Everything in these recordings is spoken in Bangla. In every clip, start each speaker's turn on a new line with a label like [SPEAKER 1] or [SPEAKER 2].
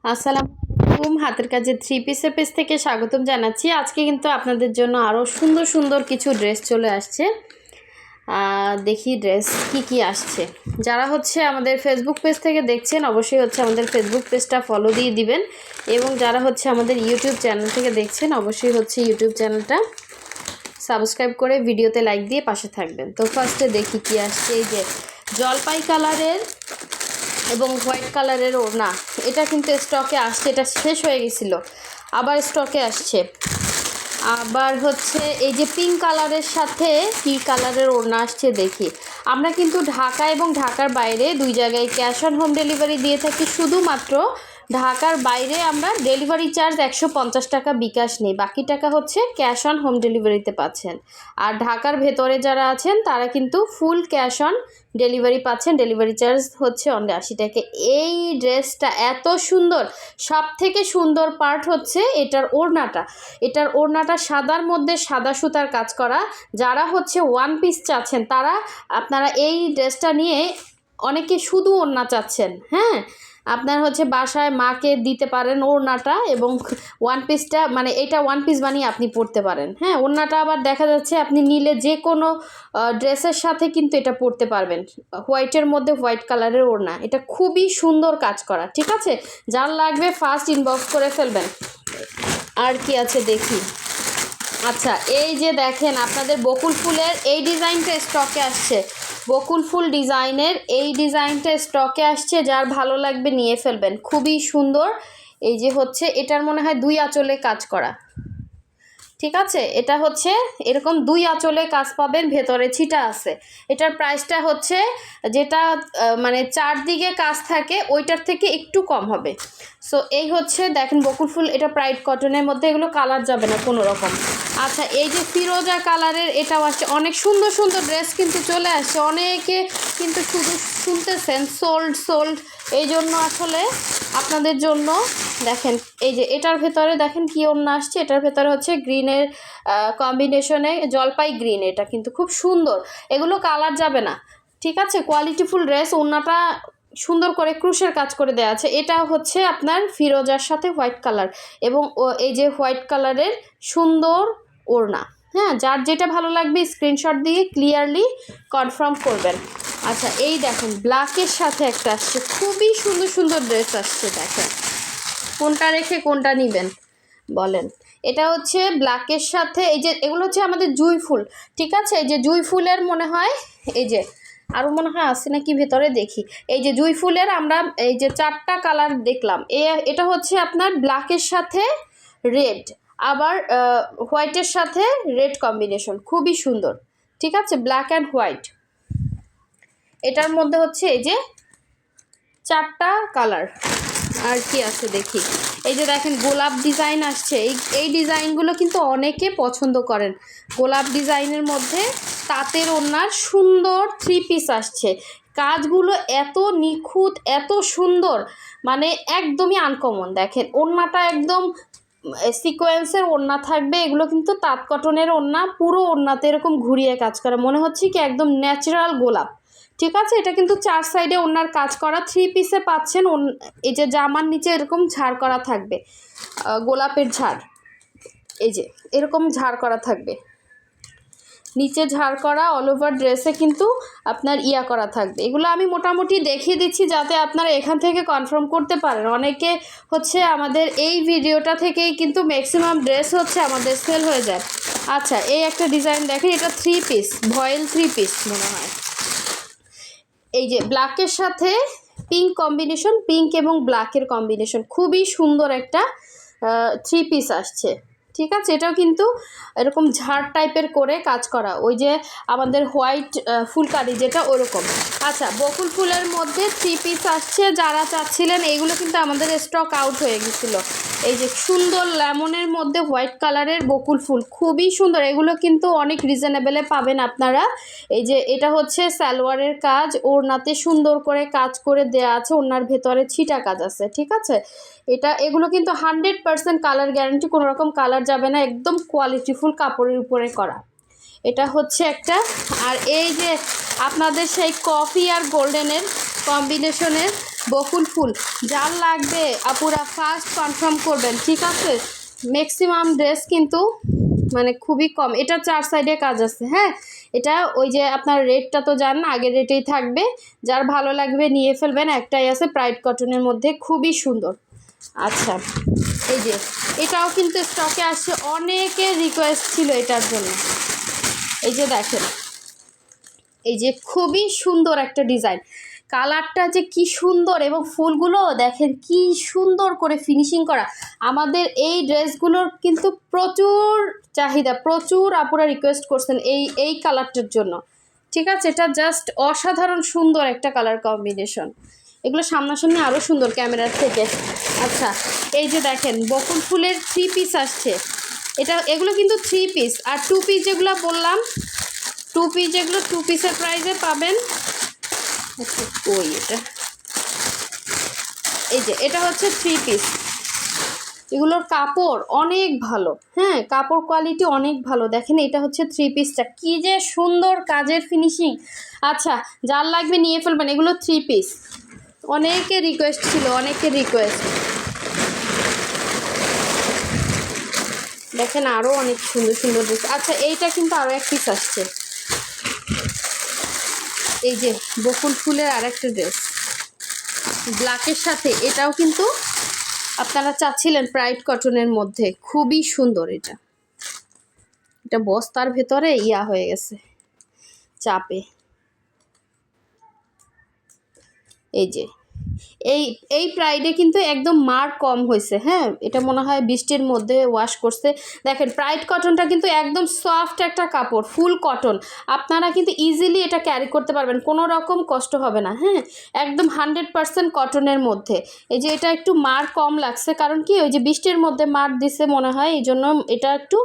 [SPEAKER 1] আসসালামু আলাইকুম। হাতের কাজে থ্রি পিসের পেজ থেকে স্বাগতম জানাচ্ছি। আজকে কিন্তু আপনাদের জন্য আরও সুন্দর সুন্দর কিছু ড্রেস চলে আসছে। দেখি ড্রেস কি আসছে। যারা হচ্ছে আমাদের ফেসবুক পেজ থেকে দেখছেন অবশ্যই হচ্ছে আমাদের ফেসবুক পেজটা ফলো দিয়ে দিবেন, এবং যারা হচ্ছে আমাদের ইউটিউব চ্যানেল থেকে দেখছেন অবশ্যই হচ্ছে ইউটিউব চ্যানেলটা সাবস্ক্রাইব করে ভিডিওতে লাইক দিয়ে পাশে থাকবেন। তো ফার্স্টে দেখি কি আসছে। এই যে জলপাই কালারের এবং হোয়াইট কালারের ওড়না, এটা কিন্তু স্টকে আসছে, এটা শেষ হয়ে গেছিলো, আবার স্টকে আসছে। আবার হচ্ছে এই যে পিঙ্ক কালারের সাথে কি কালারের ওড়না আসছে দেখি। আমরা কিন্তু ঢাকা এবং ঢাকার বাইরে দুই জায়গায় ক্যাশ অন হোম ডেলিভারি দিয়ে থাকি। শুধুমাত্র ঢাকার বাইরে আমরা ডেলিভারি চার্জ 150 টাকা বিকাশ নেই, বাকি টাকা হচ্ছে ক্যাশ অন হোম ডেলিভারিতে পাচ্ছেন। আর ঢাকার ভেতরে যারা আছেন তারা কিন্তু ফুল ক্যাশ অন ডেলিভারি পাচ্ছেন, ডেলিভারি চার্জ হচ্ছে অনলি 80 টাকা। এই ড্রেসটা এত সুন্দর, সব থেকে সুন্দর পার্ট হচ্ছে এটার ওড়নাটা সাদার মধ্যে সাদা সুতার কাজ করা। যারা হচ্ছে ওয়ান পিস চাচ্ছেন তারা আপনারা এই ড্রেসটা নিয়ে, অনেকে শুধু ওড়না চাচ্ছেন, হ্যাঁ, আপনার হচ্ছে বাসায় মাকে দিতে পারেন ওড়নাটা, এবং ওয়ান পিসটা মানে এটা ওয়ান পিস বানিয়ে আপনি পরতে পারেন। হ্যাঁ, ওড়নাটা আবার দেখা যাচ্ছে আপনি নিলে যে কোনো ড্রেসের সাথে কিন্তু এটা পরতে পারবেন। হোয়াইটের মধ্যে হোয়াইট কালারের ওড়না, এটা খুবই সুন্দর কাজ করা। ঠিক আছে, যার লাগবে ফার্স্ট ইনবক্স করে ফেলবেন। আর কি আছে দেখি। আচ্ছা, এই যে দেখেন আপনাদের বকুল ফুলের এই ডিজাইনটা স্টকে আসছে। বকুল ফুল ডিজাইনের এই ডিজাইনটা স্টকে আসছে, যার ভালো লাগবে নিয়ে ফেলবেন, খুবই সুন্দর। এই যে হচ্ছে এটার মনে হয় দুই আঁচলে কাজ করা। ঠিক আছে, এটা হচ্ছে এরকম দুই আঁচলে কাজ পাবেন, ভেতরে ছিটা আছে। এটার প্রাইসটা হচ্ছে যেটা মানে চারদিকে কাজ থাকে ওইটার থেকে একটু কম হবে। সো এই হচ্ছে দেখেন বকুল ফুল, এটা প্রাইড কটনের মধ্যে, এগুলো কালার যাবে না কোনো রকম। আচ্ছা, এই যে ফিরোজা কালারের এটাও আসছে। অনেক সুন্দর সুন্দর ড্রেস কিন্তু চলে আসছে, অনেকে কিন্তু শুধু শুনতেছেন সোল্ড, এই জন্য আসলে আপনাদের জন্য দেখেন এই যে এটার ভেতরে দেখেন কি ওড়না আসছে। এটার ভেতরে হচ্ছে গ্রিনের কম্বিনেশনে জলপাই গ্রিন, এটা কিন্তু খুব সুন্দর, এগুলো কালার যাবে না। ঠিক আছে, কোয়ালিটিফুল ড্রেস। ওড়নাটা সুন্দর করে ক্রুশের কাজ করে দেওয়া আছে। এটা হচ্ছে আপনার ফিরোজার সাথে হোয়াইট কালার, এবং এই যে হোয়াইট কালারের সুন্দর ওড়না। হ্যাঁ, যার যেটা ভালো লাগবে স্ক্রিনশট দিয়ে ক্লিয়ারলি কনফার্ম করবেন। আচ্ছা, এই দেখেন ব্ল্যাকের সাথে একটা আসছে, খুবই সুন্দর সুন্দর ড্রেস আসছে। দেখেন কোনটা রেখে কোনটা নেবেন বলেন। এটা হচ্ছে ব্ল্যাকের সাথে, এই যে এগুলো হচ্ছে আমাদের জুঁই ফুল। ঠিক আছে, এই যে জুঁই ফুলের মনে হয় এই যে আরও মনে হয় আসছে নাকি ভেতরে দেখি। এই যে জুঁই ফুলের আমরা এই যে 4টা কালার দেখলাম। এটা হচ্ছে আপনার ব্ল্যাকের সাথে রেড, আবার হোয়াইটের সাথে রেড কম্বিনেশন, খুবই সুন্দর। ঠিক আছে, ব্ল্যাক অ্যান্ড হোয়াইট, এটার মধ্যে হচ্ছে এই যে 4টা কালার। আর কি আছে দেখি। এই যে দেখেন গোলাপ ডিজাইন আসছে, এই ডিজাইনগুলো কিন্তু অনেকে পছন্দ করেন। গোলাপ ডিজাইনের মধ্যে তাঁতের ওড়নার সুন্দর থ্রি পিস আসছে। কাজগুলো এত নিখুঁত, এত সুন্দর, মানে একদমই আনকমন। দেখেন ওড়নাটা একদম সিকোয়েন্সের ওড়না থাকবে। এগুলো কিন্তু তাঁত কটনের ওড়না, পুরো ওড়নাতে এরকম ঘুরিয়ে কাজ করা, মনে হচ্ছে কি একদম ন্যাচারাল গোলাপ। ঠিক আছে, এটা কিন্তু 4 সাইডে ওড়নার কাজ করা, থ্রি পিসে পাচ্ছেন। এই যে জামার নিচে এরকম ঝাড় করা থাকবে, গোলাপের ঝাড়, এই যে এরকম ঝাড় করা থাকবে, নিচে ঝাড় করা, অল ওভার ড্রেসে কিন্তু আপনার ইয়া করা থাকবে। এগুলো আমি মোটামুটি দেখিয়ে দিচ্ছি যাতে আপনারা এখান থেকে কনফার্ম করতে পারেন। অনেকে হচ্ছে আমাদের এই ভিডিওটা থেকেই কিন্তু ম্যাক্সিমাম ড্রেস হচ্ছে আমাদের সেল হয়ে যায়। আচ্ছা, এই একটা ডিজাইন দেখেন, এটা থ্রি পিস, ভয়েল থ্রি পিস মনে হয়। এই যে ব্ল্যাকের সাথে পিঙ্ক কম্বিনেশন, পিঙ্ক এবং ব্ল্যাকের কম্বিনেশন, খুবই সুন্দর একটা থ্রি পিস আসছে। ঠিক আছে, এটাও কিন্তু এরকম ঝাড় টাইপের করে কাজ করা, ওই যে আমাদের হোয়াইট ফুলকারি যেটা ওরকম। আচ্ছা, বকুল ফুলের মধ্যে থ্রি পিস আসছে, যারা চাচ্ছিলেন এইগুলো কিন্তু আমাদের স্টক আউট হয়ে গেছিলো। এই যে সুন্দর লেমনের মধ্যে হোয়াইট কালারের বকুল ফুল, খুবই সুন্দর। এগুলো কিন্তু অনেক রিজনেবলে পাবেন আপনারা। এই যে এটা হচ্ছে সালোয়ারের কাজ, ওড়নাতে সুন্দর করে কাজ করে দেয়া আছে, ওড়নার ভেতরে ছিটা কাজ আছে। ঠিক আছে, এগুলো কিন্তু 100% কালার গ্যারান্টি, কোনো রকম কালার যাবে না, একদম কোয়ালিটিফুল কাপড়ের উপরে করা। এটা হচ্ছে একটা। আর এই যে আপনাদের সেই কফি আর গোল্ডেনের কম্বিনেশনের বকুল ফুল, যার লাগবে আপুরা ফার্স্ট কনফার্ম করবেন, ঠিক আছে। ম্যাক্সিমাম ড্রেস কিন্তু মানে খুবই কম, এটা 4 সাইডে কাজ আছে, হ্যাঁ। এটা ওই যে আপনার রেটটা তো জান, আগের রেটেই থাকবে, যার ভালো লাগবে নিয়ে ফেলবেন। একটাই আছে প্রাইড কটনের মধ্যে, খুবই সুন্দর। আচ্ছা, এই যে এটাও কিন্তু স্টকে আসছে, অনেকের রিকোয়েস্ট ছিল এটার জন্য। এই যে দেখেন, এই যে খুবই সুন্দর একটা ডিজাইন, কালারটা যে কি সুন্দর, এবং ফুলগুলো দেখেন কি সুন্দর করে ফিনিশিং করা। আমাদের এই ড্রেসগুলোর কিন্তু প্রচুর চাহিদা, প্রচুর আপুরা রিকোয়েস্ট করছেন এই কালারটার জন্য, ঠিক আছে। এটা জাস্ট অসাধারণ সুন্দর একটা কালার কম্বিনেশন, এগুলো সামনাসামনি আরও সুন্দর ক্যামেরার থেকে। আচ্ছা, এই যে দেখেন বকুল ফুলের 3 পিস আসছে, এগুলো কিন্তু 3 পিস, আর 2 পিস যেগুলো বললাম 2 পিস, যেগুলো 2 পিসের প্রাইসে পাবেন। আচ্ছা, ওই এই যে এটা হচ্ছে 3 পিস, এগুলোর কাপড় অনেক ভালো, হ্যাঁ, কাপড় কোয়ালিটি অনেক ভালো। দেখেন এটা হচ্ছে 3 পিসটা, কি যে সুন্দর কাজের ফিনিশিং। আচ্ছা, যার লাগবে নিয়ে ফেলবেন, এগুলো 3 পিস, অনেকের রিকোয়েস্ট ছিল, অনেকের রিকোয়েস্ট। দেখেন আরও অনেক সুন্দর সুন্দর ড্রেস। আচ্ছা, এইটা কিন্তু আরও 1 পিস আসছে, এই যে বকুল ফুলের আর একটা ড্রেস ব্ল্যাকের সাথে, এটাও কিন্তু আপনারা চাচ্ছিলেন প্রাইড কটনের মধ্যে, খুবই সুন্দর। এটা বস্তার ভেতরে ইয়া হয়ে গেছে চাপে। এই যে এই প্রাইডে কিন্তু একদম মার্ক কম হয়েছে, হ্যাঁ, এটা মনে হয় বৃষ্টির মধ্যে ওয়াশ করছে। দেখেন প্রাইড কটনটা কিন্তু একদম সফট একটা কাপড়, ফুল কটন, আপনারা কিন্তু ইজিলি এটা ক্যারি করতে পারবেন, কোনো রকম কষ্ট হবে না, হ্যাঁ, একদম 100% কটনের মধ্যে। এই যে এটা একটু মার কম লাগছে, কারণ কি ওই যে বৃষ্টির মধ্যে মার দিছে মনে হয়, এই জন্য এটা একটু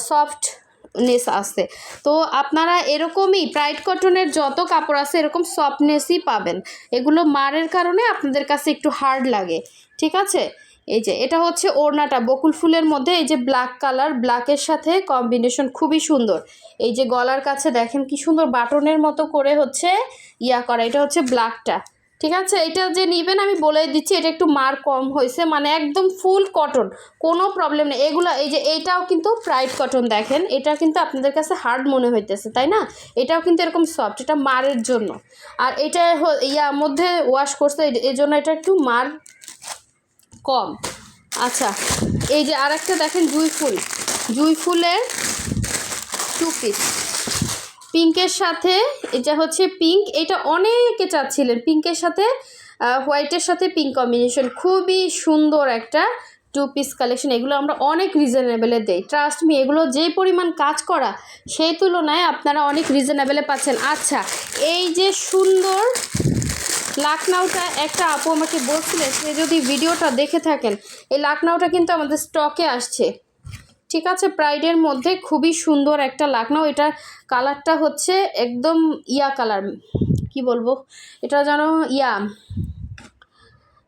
[SPEAKER 1] সফট নেস আছে। তো আপনারা এরকমই প্রাইড কটনের যত কাপড় আছে এরকম সফটনেসই পাবেন, এগুলো মারের কারণে আপনাদের কাছে একটু হার্ড লাগে, ঠিক আছে। এই যে এটা হচ্ছে ওড়নাটা বকুল ফুলের মধ্যে, এই যে ব্ল্যাক কালার, ব্ল্যাকের সাথে কম্বিনেশন খুবই সুন্দর। এই যে গলার কাছে দেখেন কি সুন্দর বাটনের মতো করে হচ্ছে ইয়া করা, এটা হচ্ছে ব্ল্যাকটা, ঠিক আছে। এটা যে নেবেন আমি বলে দিচ্ছি, এটা একটু মার কম হয়েছে, মানে একদম ফুল কটন, কোনো প্রবলেম নেই। এগুলো এই যে এইটাও কিন্তু প্রাইড কটন, দেখেন এটা কিন্তু আপনাদের কাছে হার্ড মনে হইতেছে, তাই না, এটাও কিন্তু এরকম সফট, এটা মারের জন্য। আর এটা মধ্যে ওয়াশ করছে, এই জন্য এটা একটু মার কম। আচ্ছা, এই যে আর একটা দেখেন জুই ফুলের 2 পিস, পিঙ্কের সাথে, এটা হচ্ছে পিঙ্ক, এটা অনেকে চাচ্ছিলেন, পিঙ্কের সাথে হোয়াইটের সাথে পিঙ্ক কম্বিনেশন, খুবই সুন্দর একটা 2 পিস কালেকশন। এগুলো আমরা অনেক রিজনেবলে দেই, ট্রাস্ট মি, এগুলো যে পরিমাণ কাজ করা সেই তুলনায় আপনারা অনেক রিজনেবলে পাচ্ছেন। আচ্ছা, এই যে সুন্দর লাকনাউটা, একটা আপু আমাকে বলছিলেন, সে যদি ভিডিওটা দেখে থাকেন, এই লাকনাউটা কিন্তু আমাদের স্টকে আসছে, ঠিক আছে। প্রাইডের মধ্যে খুবই সুন্দর একটা লাকনাও, এটার কালারটা হচ্ছে একদম ইয়া কালার, কি বলবো, এটা যেন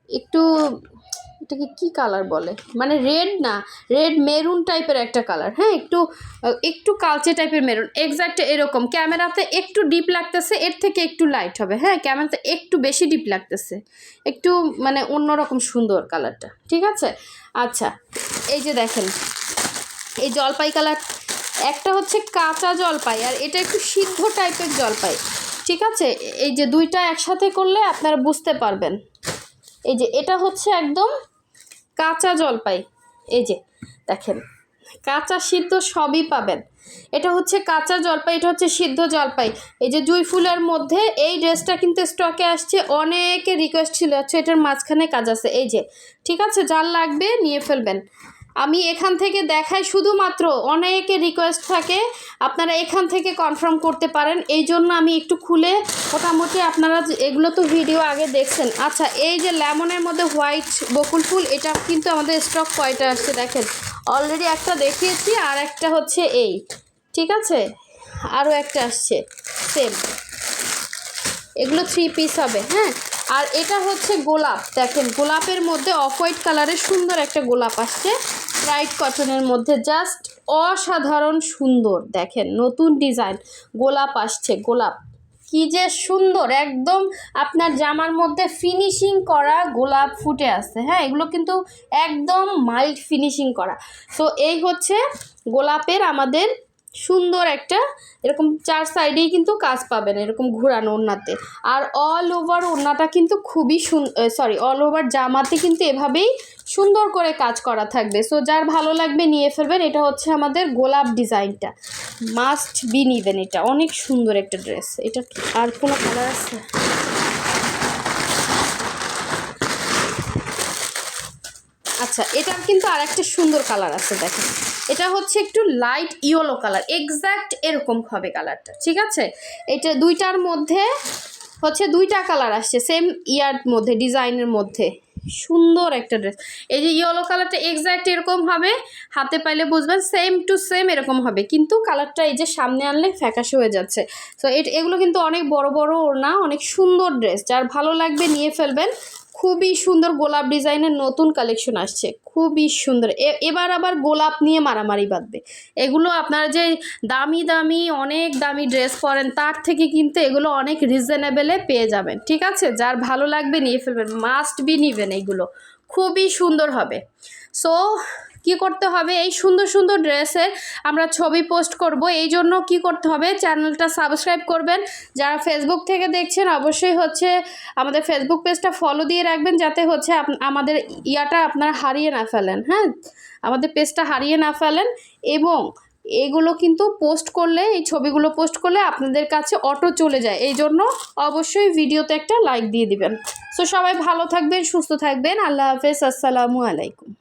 [SPEAKER 1] একটু, এটাকে কি কালার বলে, মানে রেড না, রেড মেরুন টাইপের একটা কালার, হ্যাঁ, একটু একটু কালচে টাইপের মেরুন, এক্স্যাক্ট এরকম। ক্যামেরাতে একটু ডিপ লাগতেছে, এর থেকে একটু লাইট হবে, হ্যাঁ, ক্যামেরাতে একটু বেশি ডিপ লাগতেছে, একটু মানে অন্যরকম সুন্দর কালারটা, ঠিক আছে। আচ্ছা, এই যে দেখেন এই জলপাই কালার, একটা হচ্ছে কাঁচা জলপাই, আর এটা একটু সিদ্ধ টাইপের জলপাই, ঠিক আছে। এই যে দুইটা একসাথে করলে আপনারা বুঝতে পারবেন। এই যে এটা হচ্ছে একদম কাঁচা জলপাই, এই যে দেখেন কাঁচা সিদ্ধ সবই পাবেন। এটা হচ্ছে কাঁচা জলপাই, এটা হচ্ছে সিদ্ধ জলপাই। এই যে জুই ফুলের মধ্যে এই ড্রেসটা কিন্তু স্টকে আসছে, অনেকে রিকোয়েস্ট ছিল, হচ্ছে এটার মাঝখানে কাজ আছে, এই যে, ঠিক আছে, যার লাগবে নিয়ে ফেলবেন। আমি এখান থেকে দেখাই শুধুমাত্র, অনেকে রিকোয়েস্ট থাকে, আপনারা এখান থেকে কনফার্ম করতে পারেন, এই জন্য আমি একটু খুলে মোটামুটি, আপনারা এগুলো তো ভিডিও আগে দেখছেন। আচ্ছা, এই যে লেমনের মধ্যে হোয়াইট বকুল ফুল, এটা কিন্তু আমাদের স্টক কয়টা আসছে দেখেন, অলরেডি একটা দেখিয়েছি, আর একটা হচ্ছে এই, ঠিক আছে, আরও একটা আসছে সেম, এগুলো 3 পিস হবে, হ্যাঁ। আর এটা হচ্ছে গোলাপ, দেখেন গোলাপের মধ্যে অফ হোয়াইট কালারের সুন্দর একটা গোলাপ আসছে প্রাইড কটনের মধ্যে, জাস্ট অসাধারণ সুন্দর। দেখেন নতুন ডিজাইন গোলাপ আসছে, গোলাপ কি যে সুন্দর, একদম আপনার জামার মধ্যে ফিনিশিং করা গোলাপ ফুটে আছে। হ্যাঁ, এগুলো কিন্তু একদম মাইল্ড ফিনিশিং করা। সো এই হচ্ছে গোলাপের আমাদের সুন্দর একটা এরকম 4 সাইডেই কিন্তু কাজ পাবেন এরকম ঘোরানো ওড়নাতে। আর অল ওভার ওড়নাটা কিন্তু খুবই অল ওভার জামাতে কিন্তু এভাবেই সুন্দর করে কাজ করা থাকবে। সো যার ভালো লাগবে নিয়ে ফেলবেন। এটা হচ্ছে আমাদের গোলাপ ডিজাইনটা, মাস্ট বি নিবেন, এটা অনেক সুন্দর একটা ড্রেস। এটা আর কোনো কালার আছে? আচ্ছা, এটার কিন্তু আর একটা সুন্দর কালার আছে, দেখেন। এটা হচ্ছে একটু লাইট ইয়েলো কালার, এক্স্যাক্ট এরকম হবে কালারটা, ঠিক আছে। এটা দুইটার মধ্যে হচ্ছে দুইটা কালার আসছে সেম ইয়ার মধ্যে, ডিজাইনের মধ্যে। সুন্দর একটা ড্রেস। এই যে ইয়েলো কালারটা এক্স্যাক্ট এরকম হবে, হাতে পাইলে বুঝবেন সেম টু সেম এরকম হবে, কিন্তু কালারটা এই যে সামনে আনলে ফ্যাকাশে হয়ে যাচ্ছে। সো এগুলো কিন্তু অনেক বড় বড় ওড়না, অনেক সুন্দর ড্রেস। যার ভালো লাগবে নিয়ে ফেলবেন। খুবই সুন্দর গোলাপ ডিজাইনের নতুন কালেকশন আসছে, খুবই সুন্দর। এবার আবার গোলাপ নিয়ে মারামারি বাঁধবে। এগুলো আপনারা যে দামি দামি অনেক দামি ড্রেস পরেন তার থেকে কিন্তু এগুলো অনেক রিজনেবলে পেয়ে যাবেন, ঠিক আছে। যার ভালো লাগবে নিয়ে ফেলবেন, মাস্ট বি নিবেন, এগুলো খুবই সুন্দর হবে। সো কি করতে হবে, এই সুন্দর সুন্দর ড্রেসের আমরা ছবি পোস্ট করব, এই জন্য কি করতে হবে, চ্যানেলটা সাবস্ক্রাইব করবেন। যারা ফেসবুক থেকে দেখছেন অবশ্যই হচ্ছে আমাদের ফেসবুক পেজটা ফলো দিয়ে রাখবেন, যাতে হচ্ছে আমাদের ইয়াটা আপনারা হারিয়ে না ফেলেন। হ্যাঁ, আমাদের পেজটা হারিয়ে না ফেলেন। এবং এগুলো কিন্তু পোস্ট করলে, এই ছবিগুলো পোস্ট করলে আপনাদের কাছে অটো চলে যায়, এই জন্য অবশ্যই ভিডিওতে একটা লাইক দিয়ে দিবেন। সো সবাই ভালো থাকবেন, সুস্থ থাকবেন। আল্লাহ হাফেজ, আসসালামু আলাইকুম।